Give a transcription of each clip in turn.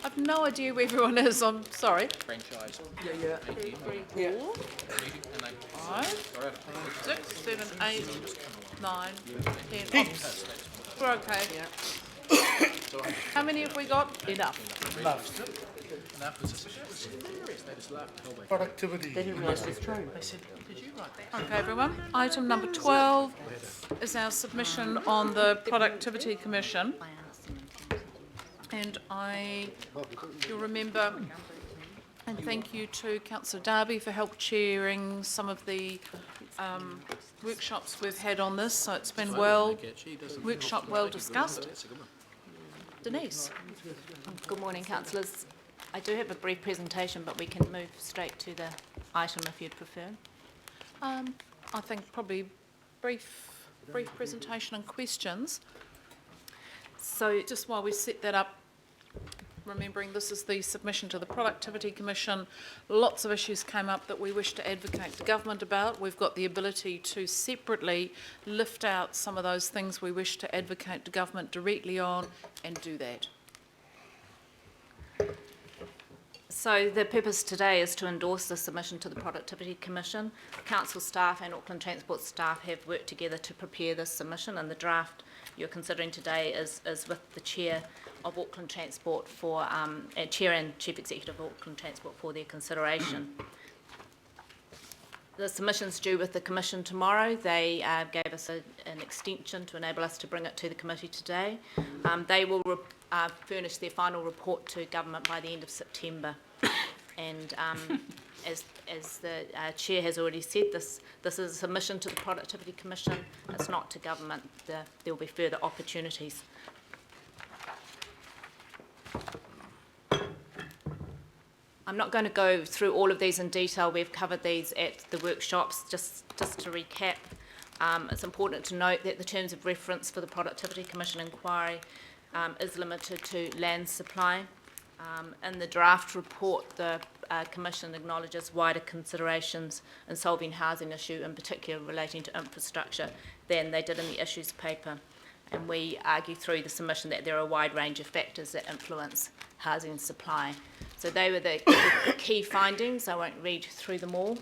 I've no idea where everyone is. I'm sorry. Franchise. Yeah. 4, 5, 6, 7, 8, 9, 10. Oh, we're okay. How many have we got? Enough. Productivity. They didn't realise it was true. Okay, everyone. Item number 12 is our submission on the Productivity Commission. And you'll remember, and thank you to Councillor Darby for help chairing some of the workshops we've had on this. So it's been well discussed. Denise. Good morning, councillors. I do have a brief presentation, but we can move straight to the item if you'd prefer. I think probably brief presentation and questions. So just while we set that up, remembering this is the submission to the Productivity Commission, lots of issues came up that we wish to advocate to government about. We've got the ability to separately lift out some of those things we wish to advocate to government directly on and do that. So the purpose today is to endorse the submission to the Productivity Commission. Council staff and Auckland Transport staff have worked together to prepare this submission, and the draft you're considering today is with the Chair of Auckland Transport for Chair and Chief Executive of Auckland Transport for their consideration. The submission's due with the Commission tomorrow. They gave us an extension to enable us to bring it to the committee today. They will furnish their final report to government by the end of September. And as the Chair has already said, this is a submission to the Productivity Commission. It's not to government. There will be further opportunities. I'm not going to go through all of these in detail. We've covered these at the workshops. Just to recap, it's important to note that the terms of reference for the Productivity Commission inquiry is limited to land supply. In the draft report, the Commission acknowledges wider considerations in solving housing issue, in particular relating to infrastructure, than they did in the issues paper. And we argue through the submission that there are a wide range of factors that influence housing supply. So they were the key findings. I won't read through them all.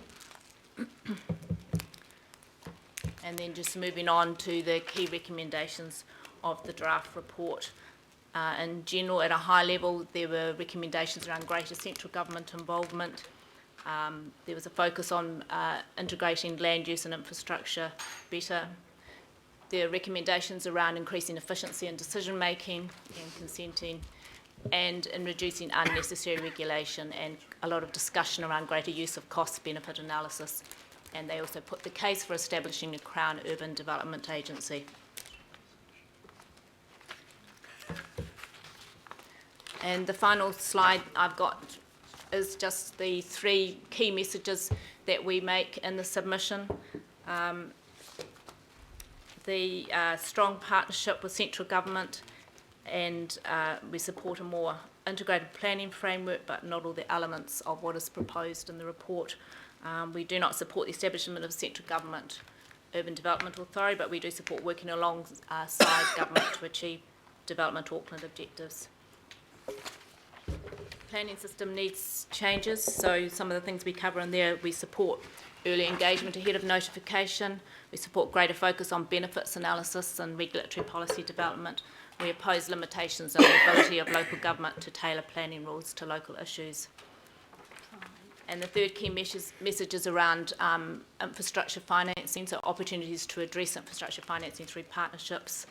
And then just moving on to the key recommendations of the draft report. In general, at a high level, there were recommendations around greater central government involvement. There was a focus on integrating land use and infrastructure better. There are recommendations around increasing efficiency in decision making and consenting, and in reducing unnecessary regulation, and a lot of discussion around greater use of cost-benefit analysis. And they also put the case for establishing a Crown Urban Development Agency. And the final slide I've got is just the 3 key messages that we make in the submission. The strong partnership with central government, and we support a more integrated planning framework, but not all the elements of what is proposed in the report. We do not support the establishment of a central government urban development authority, but we do support working alongside government to achieve Development Auckland objectives. Planning system needs changes, so some of the things we cover in there, we support early engagement ahead of notification. We support greater focus on benefits analysis and regulatory policy development. We oppose limitations on the ability of local government to tailor planning rules to local issues. And the third key message is around infrastructure financing, so opportunities to address infrastructure financing through partnerships,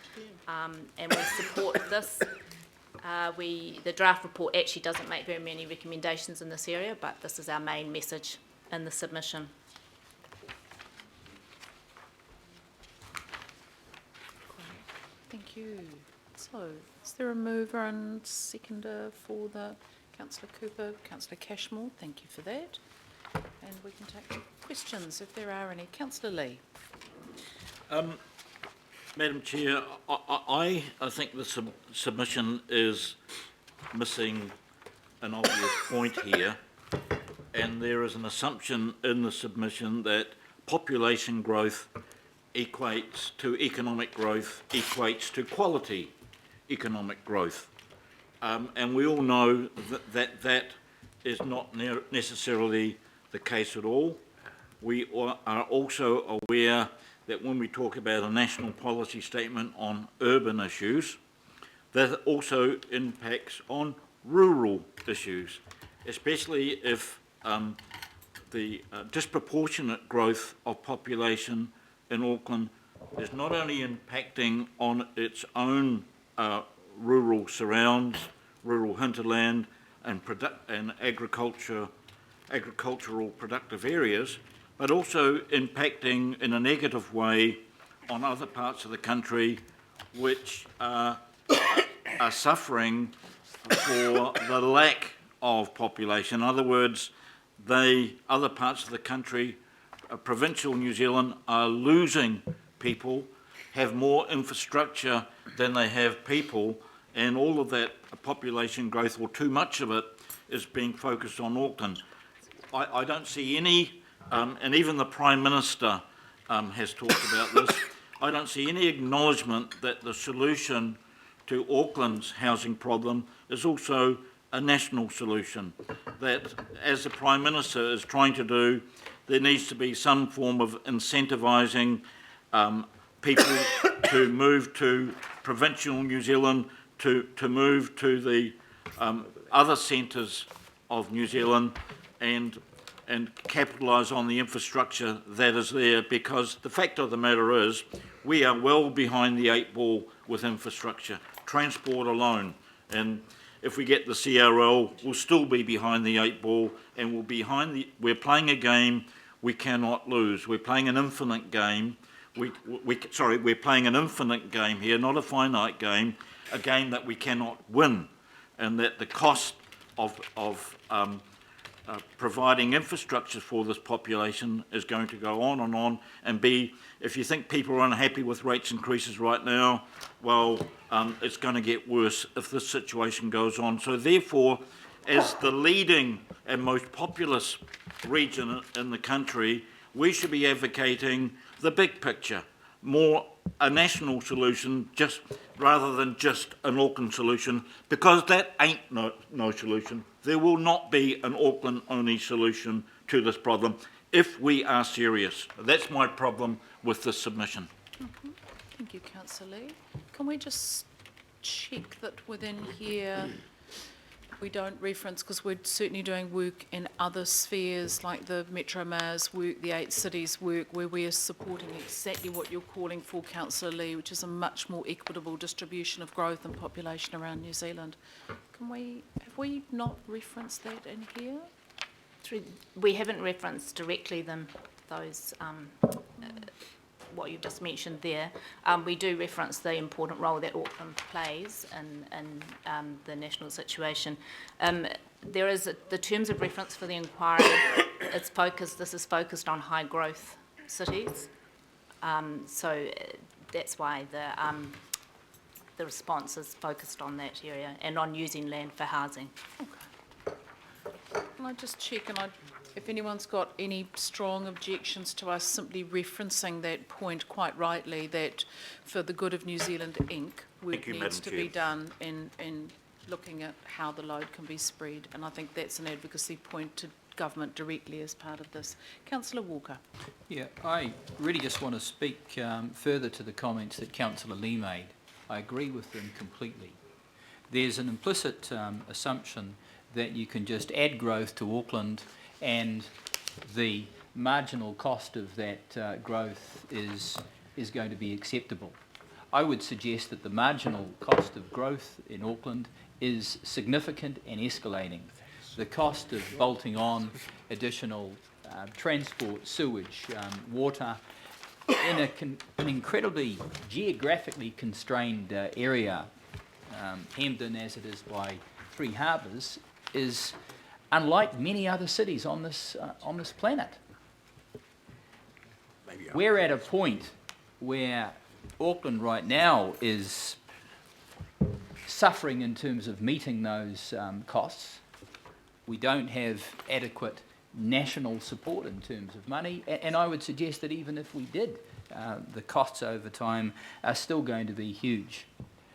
and we support this. The draft report actually doesn't make very many recommendations in this area, but this is our main message in the submission. Thank you. So, is there a mover and seconder for the Councillor Cooper, Councillor Cashmore? Thank you for that. And we can take questions if there are any. Councillor Lee. Madam Chair, I think the submission is missing an obvious point here, and there is an assumption in the submission that population growth equates to economic growth, equates to quality economic growth. and we all know that is not necessarily the case at all. We are also aware that when we talk about a national policy statement on urban issues, that also impacts on rural issues, especially if the disproportionate growth of population in Auckland is not only impacting on its own rural surrounds, rural hinterland and agricultural productive areas, but also impacting in a negative way on other parts of the country which are suffering for the lack of population. In other words, other parts of the country, provincial New Zealand, are losing people, have more infrastructure than they have people, and all of that population growth, or too much of it, is being focused on Auckland. I don't see any, and even the Prime Minister has talked about this, I don't see any acknowledgement that the solution to Auckland's housing problem is also a national solution. That, as the Prime Minister is trying to do, there needs to be some form of incentivising people to move to provincial New Zealand, to move to the other centres of New Zealand and capitalise on the infrastructure that is there, because the fact of the matter is we are well behind the 8 ball with infrastructure, transport alone, and if we get the CRL, we'll still be behind the 8 ball, and we're playing a game we cannot lose. We're playing an infinite game. We're playing an infinite game here, not a finite game, a game that we cannot win, and that the cost of providing infrastructure for this population is going to go on, and if you think people are unhappy with rates increases right now, well, it's going to get worse if this situation goes on. So therefore, as the leading and most populous region in the country, we should be advocating the big picture, more a national solution, rather than just an Auckland solution, because that ain't no solution. There will not be an Auckland-only solution to this problem if we are serious. That's my problem with this submission. Thank you, Councillor Lee. Can we just check that within here we don't reference, because we're certainly doing work in other spheres like the Metro Mayor's work, the 8 cities work, where we are supporting exactly what you're calling for, Councillor Lee, which is a much more equitable distribution of growth and population around New Zealand. Have we not referenced that in here? We haven't referenced directly those what you've just mentioned there. We do reference the important role that Auckland plays in the national situation. There is the terms of reference for the inquiry. This is focused on high growth cities. So that's why the response is focused on that area and on using land for housing. Okay. Can I just check, if anyone's got any strong objections to us simply referencing that point quite rightly, that for the good of New Zealand Inc., work needs to be done in looking at how the load can be spread. And I think that's an advocacy point to government directly as part of this. Councillor Walker. Yeah, I really just want to speak further to the comments that Councillor Lee made. I agree with them completely. There's an implicit assumption that you can just add growth to Auckland and the marginal cost of that growth is going to be acceptable. I would suggest that the marginal cost of growth in Auckland is significant and escalating. The cost of bolting on additional transport, sewage, water in an incredibly geographically constrained area, hemmed in as it is by Three Harbours, is unlike many other cities on this planet. We're at a point where Auckland right now is suffering in terms of meeting those costs. We don't have adequate national support in terms of money, and I would suggest that even if we did, the costs over time are still going to be huge.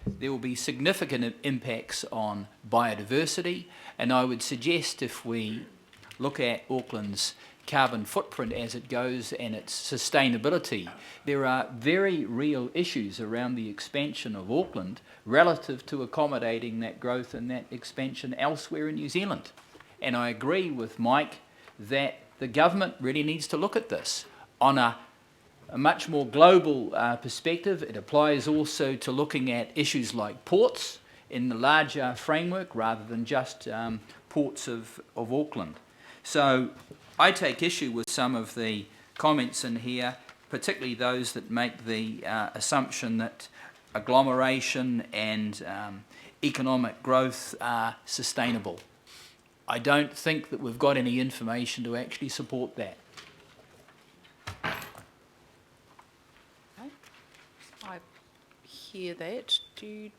there will be significant impacts on biodiversity, and I would suggest if we look at Auckland's carbon footprint as it goes and its sustainability, there are very real issues around the expansion of Auckland relative to accommodating that growth and that expansion elsewhere in New Zealand. And I agree with Mike that the government really needs to look at this on a much more global perspective. It applies also to looking at issues like ports in the larger framework rather than just ports of Auckland. So I take issue with some of the comments in here, particularly those that make the assumption that agglomeration and economic growth are sustainable. I don't think that we've got any information to actually support that. I hear that. Do you,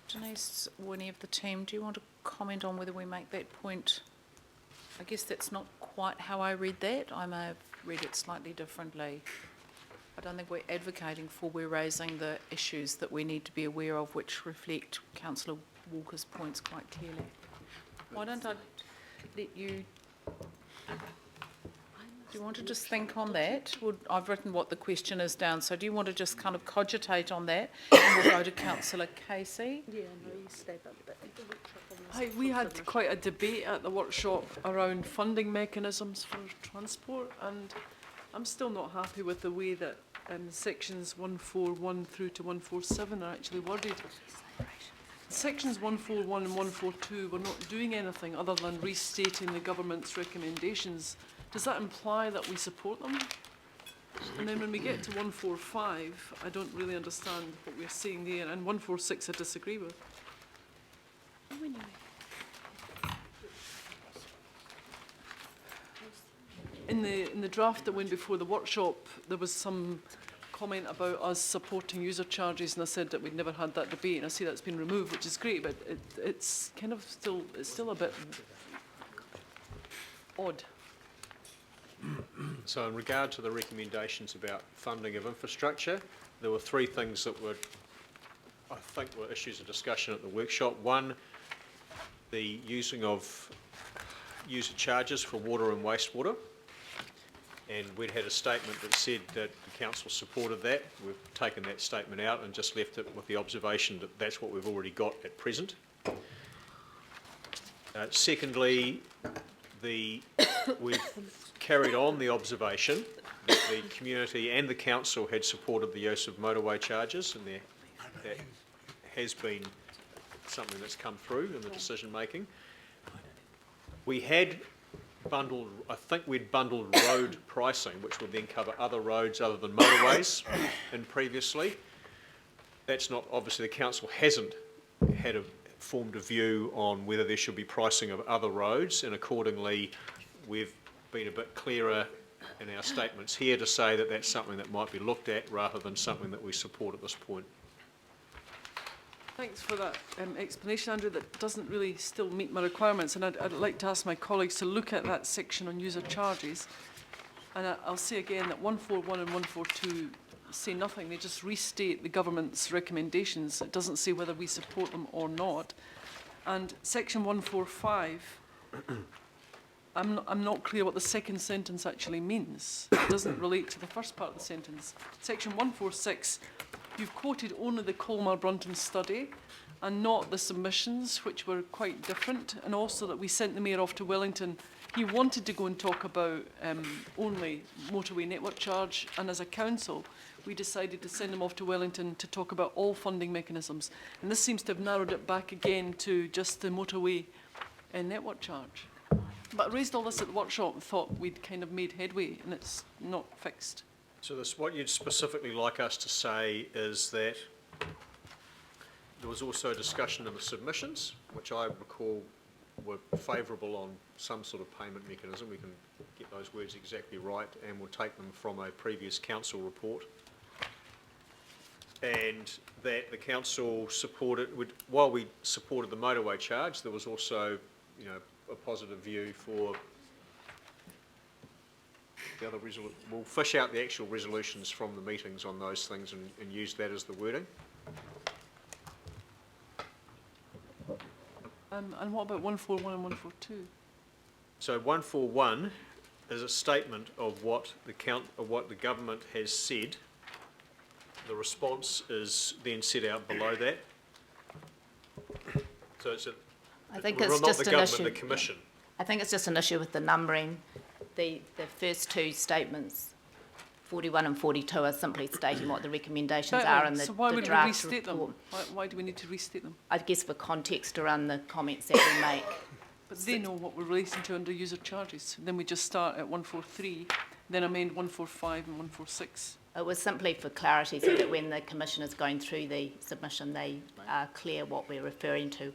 Denise, or any of the team, do you want to comment on whether we make that point? I guess that's not quite how I read that. I may have read it slightly differently. I don't think we're advocating for, we're raising the issues that we need to be aware of, which reflect Councillor Walker's points quite clearly. Why don't I let you, do you want to just think on that? I've written what the question is down, so do you want to just kind of cogitate on that? And we'll go to Councillor Casey. Yeah, no, you stay back a bit. Hi, we had quite a debate at the workshop around funding mechanisms for transport, and I'm still not happy with the way that sections 141 through to 147 are actually worded. Sections 141 and 142 were not doing anything other than restating the government's recommendations. Does that imply that we support them? And then when we get to 145, I don't really understand what we're saying there, and 146 I disagree with. In the draft that went before the workshop, there was some comment about us supporting user charges, and I said that we'd never had that debate, and I see that's been removed, which is great, but it's kind of still a bit odd. So in regard to the recommendations about funding of infrastructure, there were three things that I think were issues of discussion at the workshop. One, the using of user charges for water and wastewater. And we'd had a statement that said that the council supported that. We've taken that statement out and just left it with the observation that that's what we've already got at present. Secondly, we've carried on the observation that the community and the council had supported the use of motorway charges, and that has been something that's come through in the decision making. We had bundled, I think we'd bundled road pricing, which would then cover other roads other than motorways in previously. That's not, obviously the council hasn't formed a view on whether there should be pricing of other roads, and accordingly we've been a bit clearer in our statements here to say that that's something that might be looked at rather than something that we support at this point. Thanks for that explanation, Andrew. That doesn't really still meet my requirements, and I'd like to ask my colleagues to look at that section on user charges. And I'll say again that 141 and 142 say nothing. They just restate the government's recommendations. It doesn't say whether we support them or not. And section 145, I'm not clear what the second sentence actually means. It doesn't relate to the first part of the sentence. Section 146, you've quoted only the Colmar-Brunton study and not the submissions, which were quite different, and also that we sent the Mayor off to Wellington. He wanted to go and talk about only motorway network charge, and as a council, we decided to send him off to Wellington to talk about all funding mechanisms. And this seems to have narrowed it back again to just the motorway network charge. But I raised all this at the workshop and thought we'd kind of made headway, and it's not fixed. So what you'd specifically like us to say is that there was also a discussion in the submissions, which I recall were favourable on some sort of payment mechanism. We can get those words exactly right, and we'll take them from a previous council report. And that the council supported, while we supported the motorway charge, there was also, a positive view for the other we'll fish out the actual resolutions from the meetings on those things and use that as the wording. And what about 141 and 142? So 141 is a statement of what the government has said. The response is then set out below that. So it's I think well, it's not just the an government, issue. the commission. I think it's just an issue with the numbering. The first two statements, 41 and 42, are simply stating what the recommendations are in the So why would we draft restate them? report. Why do we need to restate them? I guess for context around the comments that we make. But they know what we're relating to under user charges. Then we just start at 143, then amend 145 and 146. It was simply for clarity so that when the Commission is going through the submission, they are clear what we're referring to